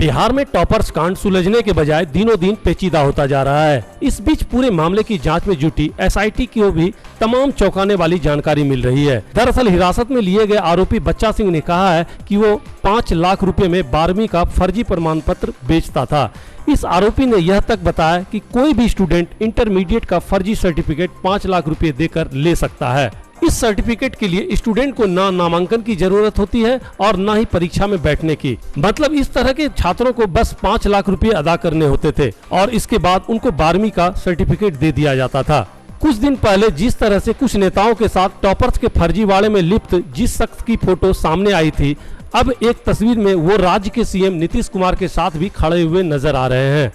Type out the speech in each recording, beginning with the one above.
बिहार में टॉपर्स कांड सुलझने के बजाय दिनों दिन पेचीदा होता जा रहा है। इस बीच पूरे मामले की जांच में जुटी एसआईटी को भी तमाम चौंकाने वाली जानकारी मिल रही है। दरअसल हिरासत में लिए गए आरोपी बच्चा सिंह ने कहा है कि वो 5 लाख रुपए में 12वीं का फर्जी प्रमाण पत्र बेचता था। इस आरोपी ने यह तक बताया कि कोई भी स्टूडेंट इंटरमीडिएट का फर्जी सर्टिफिकेट 5 लाख रुपए देकर ले सकता है। इस सर्टिफिकेट के लिए स्टूडेंट को ना नामांकन की जरूरत होती है और ना ही परीक्षा में बैठने की। मतलब इस तरह के छात्रों को बस 5 लाख रुपए अदा करने होते थे और इसके बाद उनको 12वीं का सर्टिफिकेट दे दिया जाता था। कुछ दिन पहले जिस तरह से कुछ नेताओं के साथ टॉपर्स के फर्जीवाड़े में लिप्त जिस शख्स की फोटो सामने आई थी, अब एक तस्वीर में वो राज्य के सीएम नीतीश कुमार के साथ भी खड़े हुए नजर आ रहे हैं।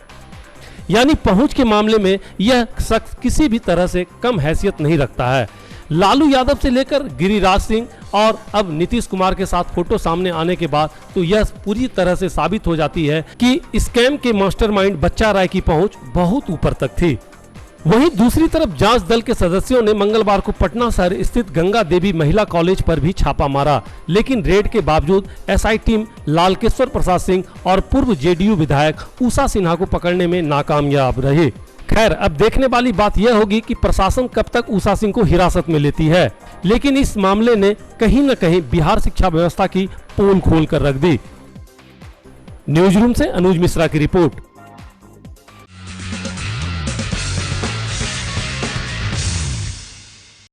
यानी पहुंच के मामले में यह शख्स किसी भी तरह से कम हैसियत नहीं रखता है। लालू यादव से लेकर गिरिराज सिंह और अब नीतीश कुमार के साथ फोटो सामने आने के बाद तो यह पूरी तरह से साबित हो जाती है कि स्कैम के मास्टरमाइंड बच्चा राय की पहुंच बहुत ऊपर तक थी। वहीं दूसरी तरफ जांच दल के सदस्यों ने मंगलवार को पटना शहर स्थित गंगा देवी महिला कॉलेज पर भी छापा मारा, लेकिन रेड के बावजूद एसआई टीम लालकेश्वर प्रसाद सिंह और पूर्व जेडीयू विधायक उषा सिन्हा को पकड़ने में नाकामयाब रही। खैर, अब देखने वाली बात यह होगी कि प्रशासन कब तक उषा सिंह को हिरासत में लेती है, लेकिन इस मामले ने कहीं न कहीं बिहार शिक्षा व्यवस्था की पोल खोल कर रख दी। न्यूज रूम से अनुज मिश्रा की रिपोर्ट।